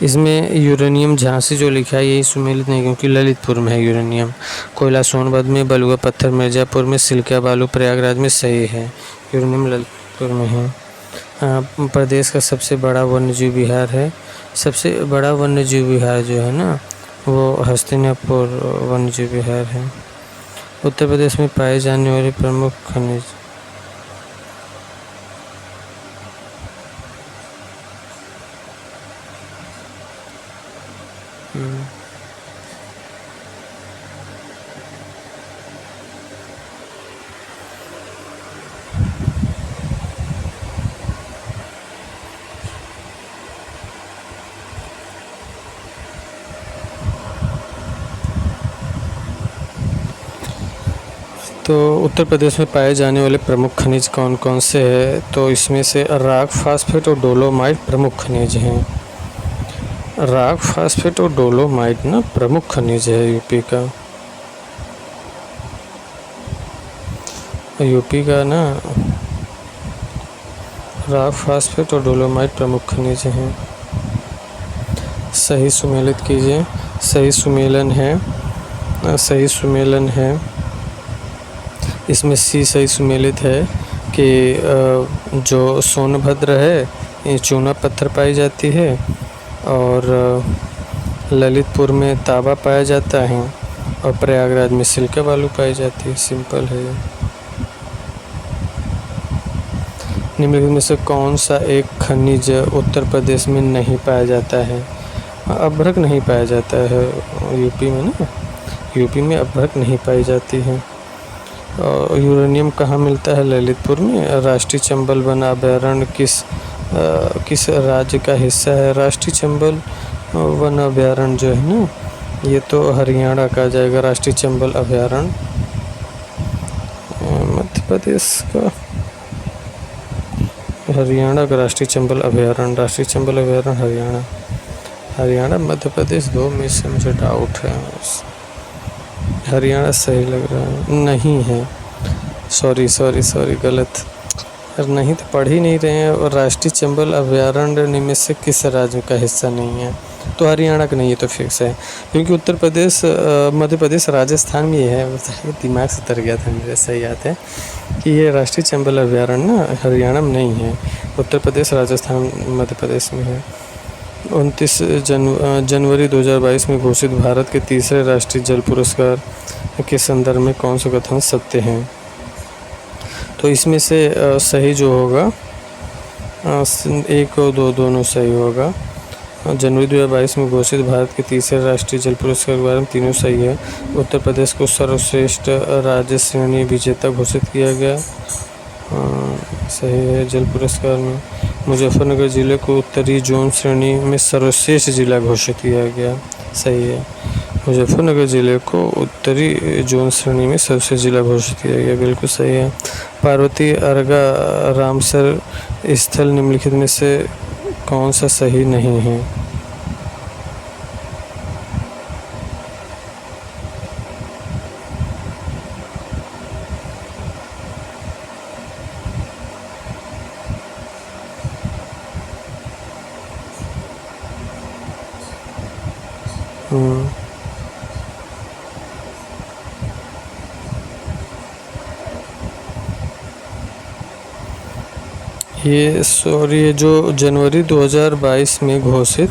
S1: इसमें यूरेनियम झांसी जो लिखा है यही सुमेलित नहीं, क्योंकि ललितपुर में है यूरेनियम। कोयला सोनभद्र में, बलुआ पत्थर मिर्ज़ापुर में, सिलिका बालू प्रयागराज में सही है। यूरेनियम ललितपुर में है। प्रदेश का सबसे बड़ा वन्यजीव विहार है। सबसे बड़ा वन्यजीव विहार जो है ना वो हस्तिनापुर वन्यजीव विहार है। उत्तर प्रदेश में पाए जाने वाले प्रमुख खनिज। तो उत्तर प्रदेश में पाए जाने वाले प्रमुख खनिज कौन कौन से हैं? तो इसमें से राक, फास्फेट और डोलोमाइट प्रमुख खनिज हैं। राक, फास्फेट और डोलोमाइट ना प्रमुख खनिज है यूपी का। यूपी का ना राक, फास्फेट और डोलोमाइट प्रमुख खनिज हैं। सही सुमेलित कीजिए। सही सुमेलन है, सही सुमेलन है। इसमें सी सही सुमेलित है कि जो सोनभद्र है ये चूना पत्थर पाई जाती है। और ललितपुर में तांबा पाया जाता है। और प्रयागराज में सिलिका बालू पाई जाती है। सिंपल है। निम्नलिखित में से कौन सा एक खनिज उत्तर प्रदेश में नहीं पाया जाता है? अभ्रक नहीं पाया जाता है यूपी में ना। यूपी में अभ्रक नहीं पाई जाती है। यूरेनियम कहाँ मिलता है? ललितपुर में। राष्ट्रीय चंबल वन अभयारण्य किस राज्य का हिस्सा है? राष्ट्रीय चंबल वन अभयारण्य जो है ना ये तो हरियाणा का जाएगा। राष्ट्रीय चंबल अभयारण्य मध्य प्रदेश का, हरियाणा का राष्ट्रीय चंबल अभयारण्य। राष्ट्रीय चंबल अभयारण्य हरियाणा, हरियाणा मध्य प्रदेश दो में से मुझे डाउट है। हरियाणा सही लग रहा है, नहीं है। सॉरी गलत। नहीं तो पढ़ ही नहीं रहे हैं। और राष्ट्रीय चंबल अभयारण्य में से किस राज्य का हिस्सा नहीं है? तो हरियाणा का नहीं है, तो फिक्स है। क्योंकि उत्तर प्रदेश, मध्य प्रदेश, राजस्थान में है। दिमाग से उतर गया था मेरे, सही याद है कि ये राष्ट्रीय चंबल अभयारण्य ना हरियाणा में नहीं है, उत्तर प्रदेश, राजस्थान, मध्य प्रदेश में है। 29 जनवरी 2022 में घोषित भारत के तीसरे राष्ट्रीय जल पुरस्कार के संदर्भ में कौन सा कथन सत्य है? तो इसमें से सही जो होगा 1 और 2 दोनों सही होगा। जनवरी 2022 में घोषित भारत के तीसरे राष्ट्रीय जल पुरस्कार के बारे में तीनों सही है। उत्तर प्रदेश को सर्वश्रेष्ठ राज्य श्रेणी विजेता घोषित किया गया। सही है। जल पुरस्कार में मुजफ्फरनगर ज़िले को उत्तरी जोन श्रेणी में सर्वश्रेष्ठ जिला घोषित किया गया। सही है। मुजफ्फरनगर ज़िले को उत्तरी जोन श्रेणी में सर्वश्रेष्ठ जिला घोषित किया गया, बिल्कुल सही है। पार्वती अर्गा रामसर स्थल निम्नलिखित में से कौन सा सही नहीं है? ये जो जनवरी 2022 में घोषित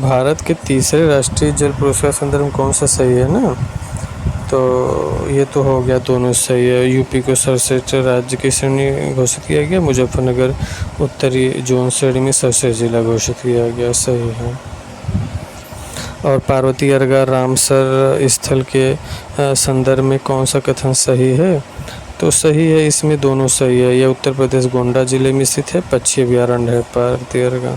S1: भारत के तीसरे राष्ट्रीय जल पुरस्कार संदर्भ में कौन सा सही है ना? तो ये तो हो गया, दोनों सही है। यूपी को सर्वश्रेष्ठ राज्य की श्रेणी घोषित किया गया, मुजफ्फरनगर उत्तरी जोन श्रेणी में सर्वश्रेष्ठ जिला घोषित किया गया, सही है। और पार्वती अर्गा रामसर स्थल के संदर्भ में कौन सा कथन सही है? तो सही है, इसमें दोनों सही है। यह उत्तर प्रदेश गोंडा जिले में स्थित है, पक्षी अभयारण्य है पार्वती अर्गा।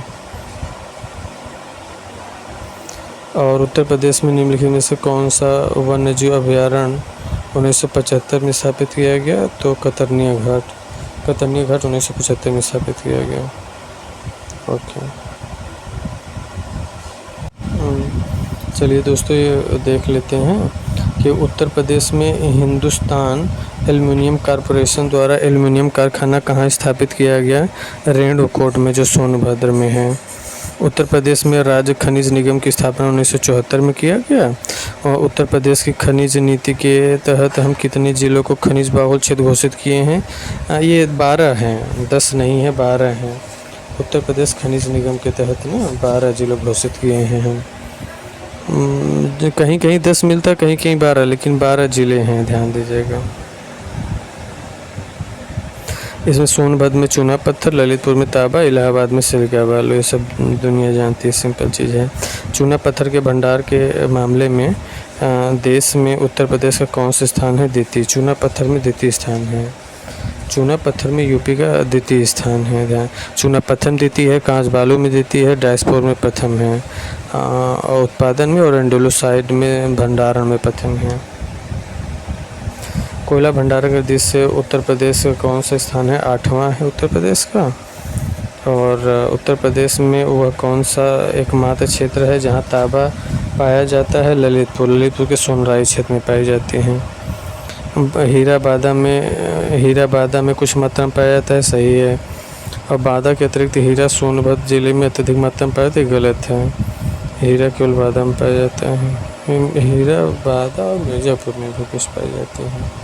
S1: और उत्तर प्रदेश में निम्नलिखित में से कौन सा वन्यजीव अभयारण्य 1975 में स्थापित किया गया? तो कतरनिया घाट 1975 में स्थापित किया गया। ओके, चलिए दोस्तों, ये देख लेते हैं कि उत्तर प्रदेश में हिंदुस्तान एल्युमिनियम कॉरपोरेशन द्वारा एल्युमिनियम कारखाना कहाँ स्थापित किया गया? रेणुकूट में, जो सोनभद्र में है। उत्तर प्रदेश में राज्य खनिज निगम की स्थापना 1974 में किया गया। और उत्तर प्रदेश की खनिज नीति के तहत हम कितने जिलों को खनिज बाहुल क्षेत्र घोषित किए हैं? ये 12 हैं, 10 नहीं है, 12 हैं। उत्तर प्रदेश खनिज निगम के तहत ना 12 जिलों घोषित किए हैं हम। कहीं कहीं 10 मिलता, कहीं कहीं 12, लेकिन 12 जिले हैं, ध्यान दीजिएगा। इसमें सोनभद्र में चूना पत्थर, ललितपुर में तांबा, इलाहाबाद में सिलिका बालू, ये सब दुनिया जानती है, सिंपल चीज़ है। चूना पत्थर के भंडार के मामले में देश में उत्तर प्रदेश का कौन सा स्थान है? द्वितीय। चूना पत्थर में द्वितीय स्थान है। चूना पत्थर में यूपी का द्वितीय स्थान है। ध्यान, चूना पत्थर में द्वितीय है, कांच बालू में द्वितीय है, डायस्पोर में प्रथम है, और उत्पादन में और एंडोलोसाइड में भंडारण में प्रथम है। कोयला भंडारण के दृष्टि से उत्तर प्रदेश का कौन सा स्थान है? 8वां है उत्तर प्रदेश का। और उत्तर प्रदेश में वह कौन सा एकमात्र क्षेत्र है जहां तांबा पाया जाता है? ललितपुर के सोनराई क्षेत्र में पाई जाती हैं। हीरा बादा में कुछ मात्रा में पाया जाता है, सही है। और बादा के अतिरिक्त हीरा सोनभद्र जिले में अत्यधिक मात्रा में पाया जाता है, गलत है। हीरा केवल बादा में पाया जाता है। हीरा बादा और मिर्ज़ापुर में भी कुछ पाई जाती है।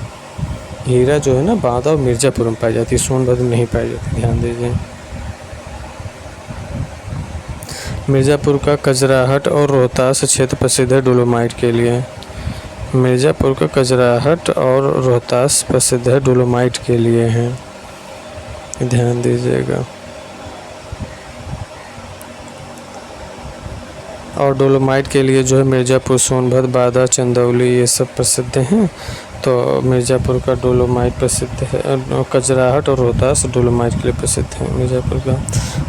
S1: हीरा जो है ना, बादा और मिर्ज़ापुर में पाई जाती है, सोनभद्र में नहीं पाई जाती, ध्यान दीजिए। मिर्ज़ापुर का कजराहट और रोहतास क्षेत्र प्रसिद्ध है डोलोमाइट के लिए। मिर्ज़ापुर का कजराहट और रोहतास प्रसिद्ध है डोलोमाइट के लिए हैं, ध्यान दीजिएगा। और डोलोमाइट के लिए जो है मिर्ज़ापुर, सोनभद्र, बादा, चंदौली ये सब प्रसिद्ध हैं। तो मिर्ज़ापुर का डोलोमाइट प्रसिद्ध है, कजराहट और रोहतास डोलोमाइट के लिए प्रसिद्ध है मिर्ज़ापुर का।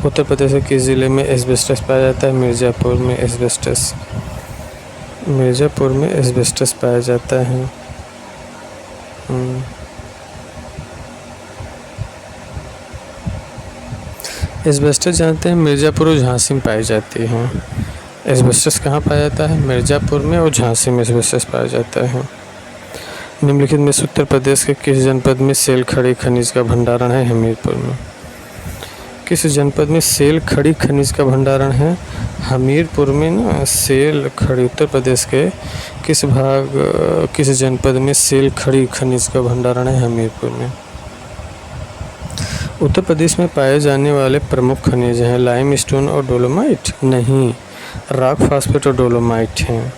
S1: उत्तर प्रदेश के किस ज़िले में एस्बेस्टस पाया जाता है? मिर्ज़ापुर में एस्बेस्टस पाया जाता है। एस्बेस्टस जानते हैं, मिर्ज़ापुर और झांसी में पाई जाती है। एस्बेस्टस कहाँ पाया जाता है? मिर्ज़ापुर में और झांसी में एस्बेस्टस पाया जाता है। निम्नलिखित में से उत्तर प्रदेश के किस जनपद में सेल खड़ी खनिज का भंडारण है? हमीरपुर में। किस जनपद में सेल खड़ी खनिज का भंडारण है? हमीरपुर में ना सेल खड़ी। उत्तर प्रदेश के किस जनपद में सेल खड़ी खनिज का भंडारण है? हमीरपुर में। उत्तर प्रदेश में पाए जाने वाले प्रमुख खनिज हैं लाइमस्टोन और डोलोमाइट? नहीं, रॉक फास्फेट और डोलोमाइट हैं।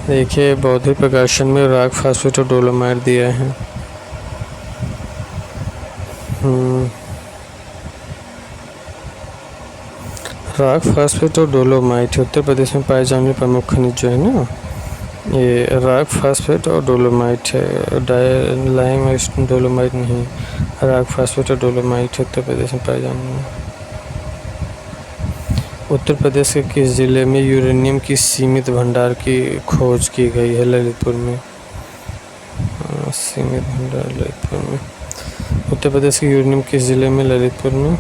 S1: देखिए, बौद्धिक प्रकाशन में रॉक फास्फेट और डोलोमाइट दिया है। रॉक फास्फेट और डोलोमाइट उत्तर प्रदेश में पाए जाने वाले प्रमुख खनिज जो है ना, ये रॉक फास्फेट और डोलोमाइट है, लाइम डोलोमाइट नहीं, रॉक फास्फेट और डोलोमाइट है उत्तर प्रदेश में पाए जाने वाले। उत्तर प्रदेश के किस जिले में यूरेनियम की सीमित भंडार की खोज की गई है? ललितपुर में। सीमित भंडार ललितपुर में। उत्तर प्रदेश के यूरेनियम किस जिले में? ललितपुर में।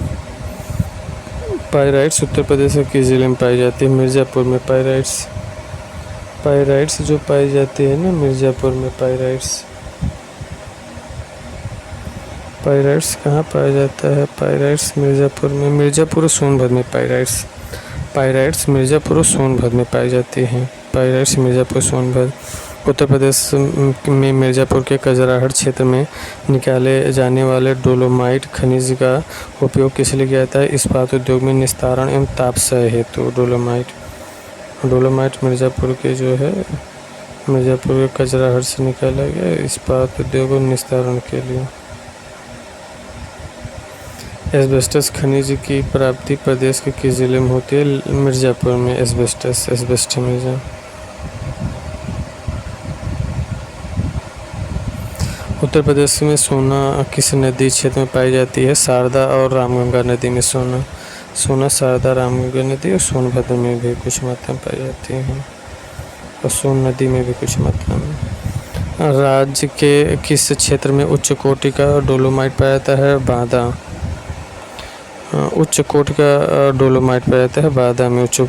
S1: पाइराइट्स उत्तर प्रदेश के किस जिले में पाई जाती है? मिर्ज़ापुर में। पाइराइट्स जो पाई जाती है ना मिर्ज़ापुर में, पाइराइट्स कहाँ पाया जाता है? पाइराइट्स मिर्ज़ापुर में, मिर्ज़ापुर और सोनभद्र में। पाइराइट्स मिर्ज़ापुर और सोनभद्र में पाई जाती हैं। पाइराइट्स मिर्ज़ापुर सोनभद्र। उत्तर प्रदेश में मिर्ज़ापुर के कजराहट क्षेत्र में निकाले जाने वाले डोलोमाइट खनिज का उपयोग किस लिए किया जाता है? इस्पात उद्योग में निस्तारण एवं तापसय हेतु। डोलोमाइट मिर्ज़ापुर के जो है, मिर्ज़ापुर के कजराहट से निकाला गया इस्पात उद्योग और निस्तारण के लिए। एस्बेस्टस खनिज की प्राप्ति प्रदेश के किस जिले में होती है? मिर्ज़ापुर में। एस्बेस्टस मिर्ज़ा। उत्तर प्रदेश में सोना किस नदी क्षेत्र में पाई जाती है? शारदा और रामगंगा नदी में सोना शारदा रामगंगा नदी और सोनभद्र में भी कुछ मात्रा में पाई जाती है, और सोन नदी में भी कुछ मात्रा में। राज्य के किस क्षेत्र में उच्च कोटि का डोलोमाइट पाया जाता है? बांदा। उच्च कोटि का डोलोमाइट पाया जाता है बांदा में। उच्च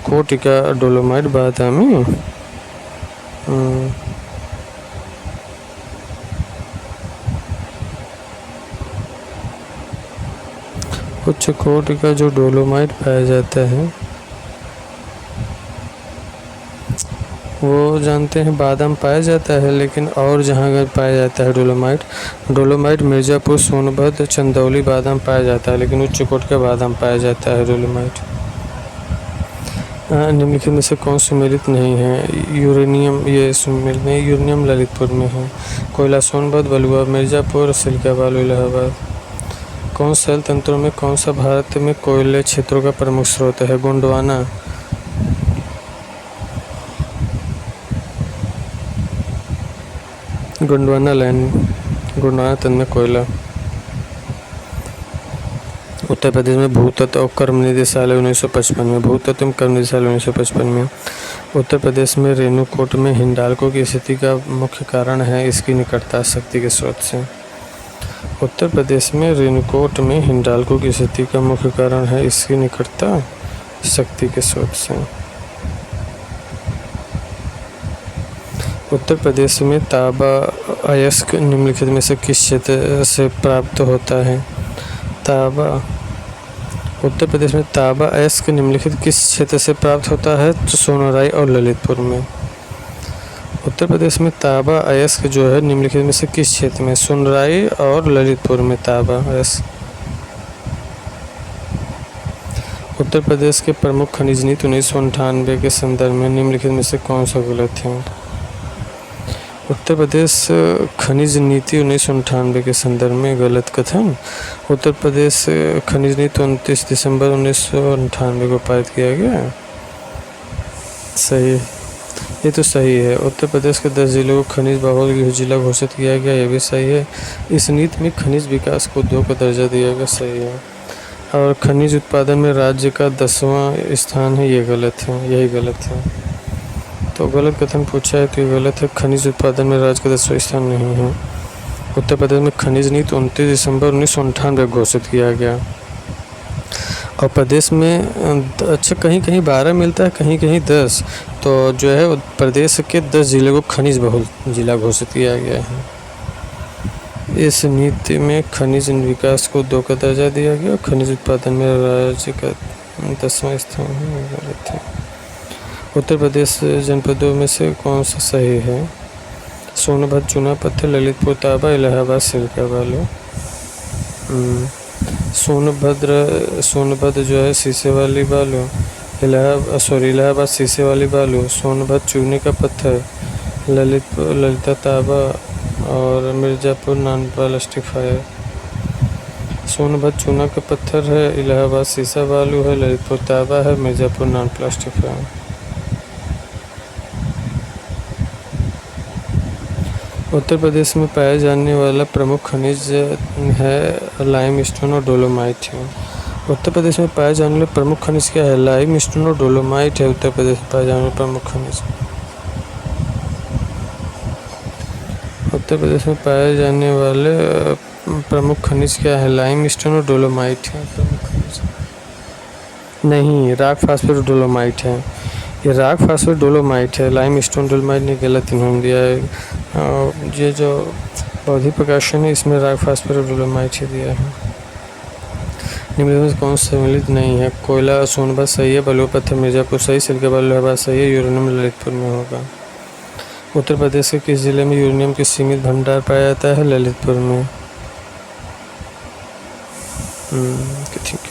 S1: कोटि का डोलोमाइट बांदा में। उच्च कोटि का जो डोलोमाइट पाया जाता है वो जानते हैं बादाम पाया जाता है, लेकिन और जहाँ अगर पाया जाता है डोलोमाइट मिर्ज़ापुर, सोनभद्र, चंदौली बादाम पाया जाता है, लेकिन उच्च कोटि का बादाम पाया जाता है डोलोमाइट। निम्नलिखित में से कौन सुमेलित नहीं है? यूरेनियम, ये सुमेलित नहीं। यूरेनियम ललितपुर में है। कोयला सोनभद्र, बलुआ मिर्ज़ापुर, सिलिका बालू इलाहाबाद। कौन शैल तंत्रों में कौन सा भारत में कोयले क्षेत्रों का प्रमुख स्रोत है? गोंडवाना। गोंडवाना तंत्र में कोयला। उत्तर प्रदेश में भूतत्व और कर्म निदेशालय 1955 में। भूतत्व एवं कर्म निदेशालय 1955 में। उत्तर प्रदेश में रेणुकूट में हिंडाल्को की स्थिति का मुख्य कारण है इसकी निकटता शक्ति के स्रोत से। उत्तर प्रदेश में रेणुकूट में हिंडाल्को की स्थिति का मुख्य कारण है इसकी निकटता शक्ति के स्रोत से। उत्तर प्रदेश में तांबा अयस्क निम्नलिखित में से किस क्षेत्र से प्राप्त होता है? उत्तर प्रदेश में तांबा अयस्क निम्नलिखित किस क्षेत्र से प्राप्त होता है? तो सोनराई और ललितपुर में। उत्तर प्रदेश में तांबा अयस्क जो है निम्नलिखित में से किस क्षेत्र में? सोनराई और ललितपुर में तांबा अयस्क। उत्तर प्रदेश के प्रमुख खनिज नीति 1998 के संदर्भ में निम्नलिखित में से कौन सा गलत है? उत्तर प्रदेश खनिज नीति 1998 के संदर्भ में गलत कथन। उत्तर प्रदेश खनिज नीति 29 दिसंबर 1998 को पारित किया गया। सही, ये तो सही है। उत्तर प्रदेश के 10 जिलों को खनिज बहुल जिला घोषित किया गया, ये भी सही है। इस नीति में खनिज विकास को उद्योग का दर्जा दिया गया, सही है। और खनिज उत्पादन में राज्य का 10वां स्थान है, ये गलत है, यही गलत है। तो गलत कथन पूछा है तो ये गलत है। खनिज उत्पादन में राज्य का 10वां स्थान नहीं है। उत्तर प्रदेश में खनिज नीति 29 दिसंबर 1998 घोषित किया गया। और प्रदेश में अच्छा कहीं कहीं 12 मिलता है, कहीं कहीं 10। तो जो है प्रदेश के 10 जिले को खनिज बहुल जिला घोषित किया गया है। इस नीति में खनिज विकास को 2 का दर्जा दिया गया। खनिज उत्पादन में राज्य का 10वां स्थान है, गलत है। उत्तर प्रदेश जनपदों में से कौन सा सही है? सोनभद्र चूना पत्थर, ललितपुर तांबा, इलाहाबाद सिलिका बालू। सोनभद्र जो है शीशे वाली बालू, इलाहाबाद शीशे वाली बालू, सोनभद्र चूने का पत्थर, ललिता तांबा और मिर्ज़ापुर नॉन प्लास्टिफायर। सोनभद्र चूना का पत्थर है, इलाहाबाद शीशा बालू है, ललितपुर तांबा है, मिर्ज़ापुर नॉन प्लास्टिफायर। उत्तर प्रदेश में पाया जाने वाला प्रमुख खनिज है लाइमस्टोन और डोलोमाइट है। उत्तर प्रदेश में पाए जाने वाले प्रमुख खनिज क्या है? लाइमस्टोन और डोलोमाइट है उत्तर प्रदेश में पाए जाने वाले प्रमुख खनिज। उत्तर प्रदेश में पाए जाने वाले प्रमुख खनिज क्या है? लाइमस्टोन और डोलोमाइट है प्रमुख खनिज। नहीं, रॉक फास्फेट और डोलोमाइट है। ये रॉक फास्फेट डोलोमाइट है, लाइमस्टोन डोलोमाइट ने गलत इन्होंने दिया है। ये जो बौद्धिक प्रकाशन है इसमें रॉक फास्फेट और डोलोमाइट ही दिया है। निम्नलिखित में कौन सम्मिलित नहीं है? कोयला सोनभद्र सही है, बलुआ पत्थर मिर्जापुर सही, सिल्के इलाहाबाद सही है, यूरेनियम ललितपुर में होगा। उत्तर प्रदेश के किस जिले में यूरेनियम के सीमित भंडार पाया जाता है? ललितपुर में। ठीक है।